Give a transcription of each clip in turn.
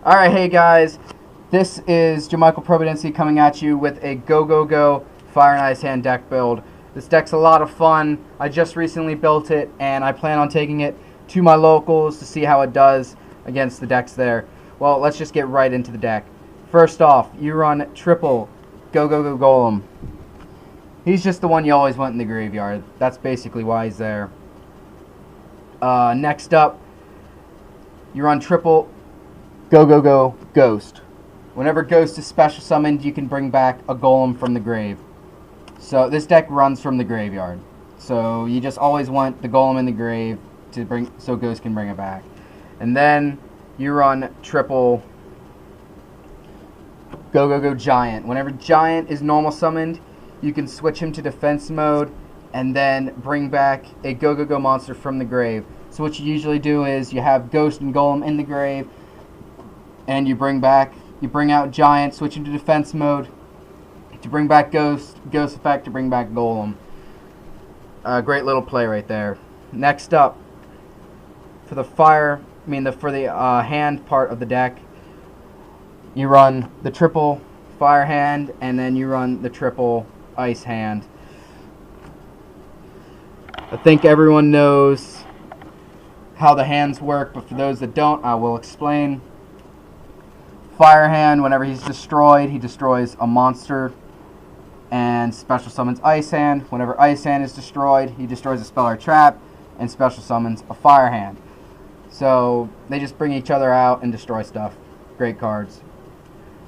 Alright, hey guys, this is Jamichael Providency coming at you with a GoGoGo Fire and Ice Hand deck build. This deck's a lot of fun. I just recently built it and I plan on taking it to my locals to see how it does against the decks there. Well, let's just get right into the deck. First off, you run triple GoGoGo Golem. He's just the one you always want in the graveyard. That's basically why he's there. Next up, you run triple GoGoGo Ghost. Whenever Ghost is special summoned, you can bring back a golem from the grave. So this deck runs from the graveyard. So you just always want the golem in the grave to bring, so Ghost can bring it back. And then you run triple GoGoGo Giant. Whenever Giant is normal summoned, you can switch him to defense mode and then bring back a GoGoGo monster from the grave. So what you usually do is you have Ghost and Golem in the grave, and you bring out Giant, switch him to defense mode to bring back Ghost effect to bring back Golem. Great little play right there. Next up, for the hand part of the deck, you run the triple fire hand, and then you run the triple ice hand. I think everyone knows how the hands work, but for those that don't, I will explain. Fire hand, whenever he's destroyed, he destroys a monster and special summons ice hand. Whenever ice hand is destroyed, he destroys a spell or trap and special summons a fire hand. So they just bring each other out and destroy stuff. Great cards.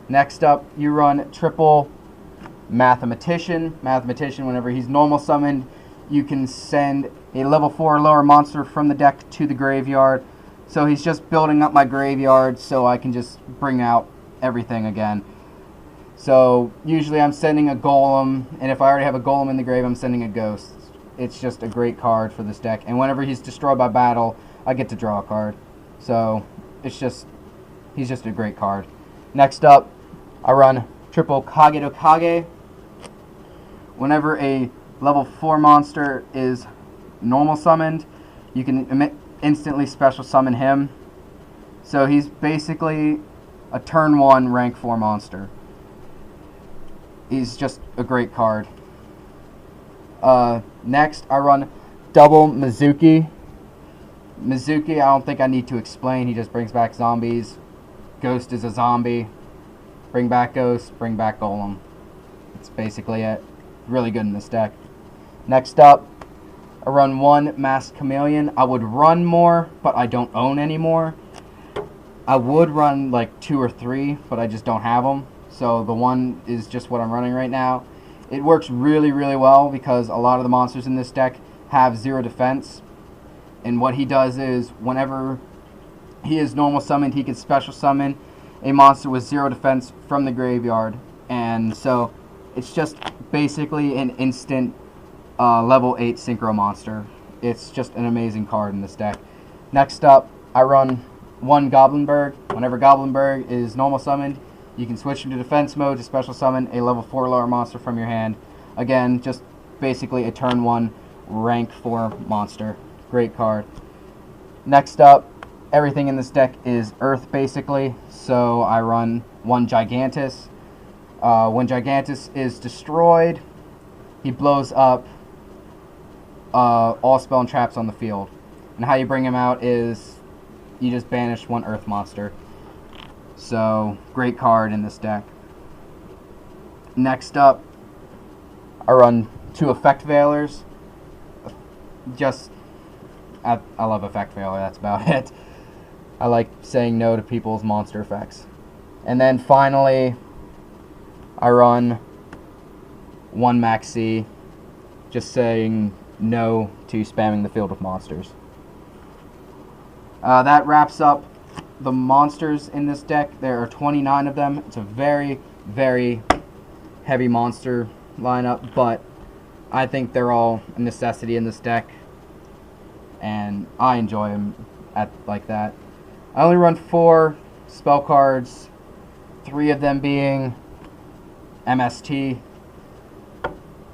Next up, you run triple Mathematician. Mathematician, whenever he's normal summoned, you can send a level 4 or lower monster from the deck to the graveyard. So he's just building up my graveyard so I can just bring out everything again. So usually I'm sending a golem, and if I already have a golem in the grave, I'm sending a ghost. It's just a great card for this deck. And whenever he's destroyed by battle, I get to draw a card. So he's just a great card. Next up, I run triple Kage to Kage. Whenever a level 4 monster is normal summoned, you can instantly special summon him. So he's basically a turn 1 rank 4 monster. He's just a great card. Next, I run double Mizuki. Mizuki, I don't think I need to explain. He just brings back zombies. Ghost is a zombie. Bring back Ghost, bring back Golem. That's basically it. Really good in this deck. Next up, I run one Masked Chameleon. I would run more, but I don't own any more. I would run like 2 or 3, but I just don't have them. So the one is just what I'm running right now. It works really, really well because a lot of the monsters in this deck have 0 defense. And what he does is, whenever he is normal summoned, he can special summon a monster with 0 defense from the graveyard. And so it's just basically an instant level 8 synchro monster. It's just an amazing card in this deck. Next up, I run one Goblinberg. Whenever Goblinberg is normal summoned, you can switch him to defense mode to special summon a level 4 lower monster from your hand. Again, just basically a turn 1 rank 4 monster. Great card. Next up, everything in this deck is Earth basically, so I run one Gigantus. When Gigantus is destroyed, he blows up all spell and traps on the field. And how you bring him out is you just banish one Earth monster. So, great card in this deck. Next up, I run 2 Effect Veilers. I love Effect Veiler, that's about it. I like saying no to people's monster effects. And then finally, I run one Maxi, just saying no to spamming the field with monsters. That wraps up the monsters in this deck. There are 29 of them. It's a very, very heavy monster lineup, but I think they're all a necessity in this deck, and I enjoy them like that. I only run 4 spell cards, 3 of them being MST,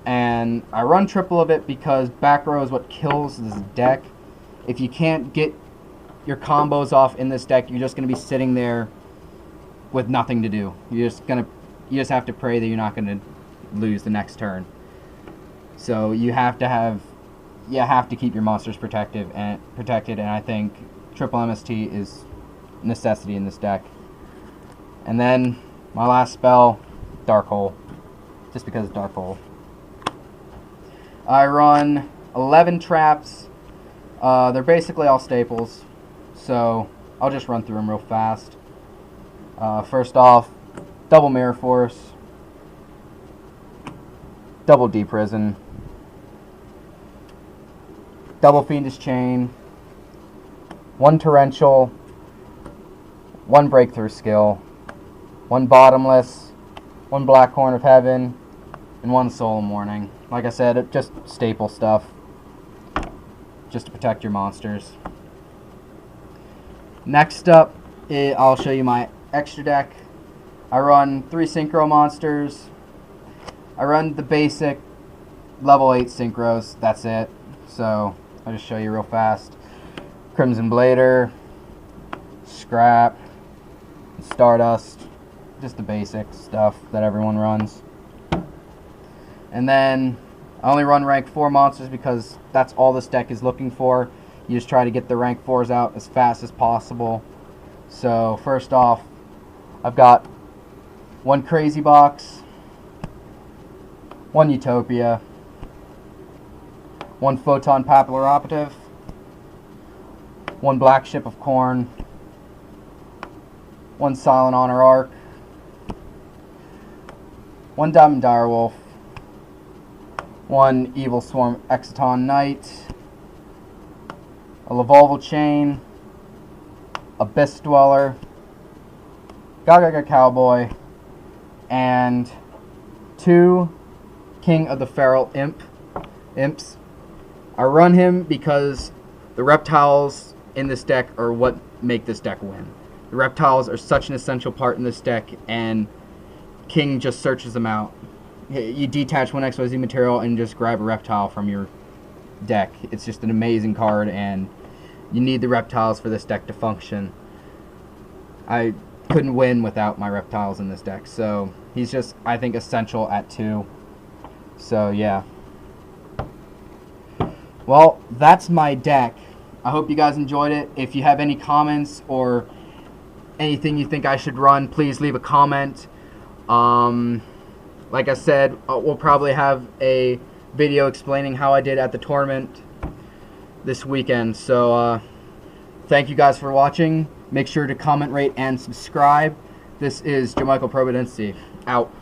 and I run triple of it because back row is what kills this deck. If you can't get your combos off in this deck, you're just going to be sitting there with nothing to do. You just have to pray that you're not going to lose the next turn. So you have to keep your monsters protected, and I think triple MST is a necessity in this deck. And then my last spell, Dark Hole, just because it's Dark Hole. I run 11 traps. They're basically all staples, so I'll just run through them real fast. First off, double Mirror Force, double Deep Prison, double Fiendish Chain, one Torrential, one Breakthrough Skill, one Bottomless, one Black Horn of Heaven, and one Solemn Warning. Like I said, just staple stuff, just to protect your monsters. Next up, I'll show you my extra deck. I run 3 Synchro monsters. I run the basic level 8 Synchros, that's it. So, I'll just show you real fast. Crimson Blader, Scrap, Stardust, just the basic stuff that everyone runs. And then I only run rank 4 monsters because that's all this deck is looking for. You just try to get the rank 4s out as fast as possible. So first off, I've got one Crazy Box, one Utopia, one Photon Papillary Operative, one Black Ship of Corn, one Silent Honor Arc, one Diamond Direwolf, one Evil Swarm Exciton Knight, a Lavolval Chain, Abyss Dweller, GoGoGo Cowboy, and 2 King of the Feral Imps. I run him because the reptiles in this deck are what make this deck win. The reptiles are such an essential part in this deck, and King just searches them out. You detach one XYZ material and just grab a reptile from your deck. It's just an amazing card, and you need the reptiles for this deck to function. I couldn't win without my reptiles in this deck, so he's just, I think, essential at 2. So yeah. Well, that's my deck. I hope you guys enjoyed it. If you have any comments or anything you think I should run, please leave a comment. Like I said, we'll probably have a video explaining how I did at the tournament this weekend. So thank you guys for watching. Make sure to comment, rate, and subscribe. This is Joe Michael Providency. Out.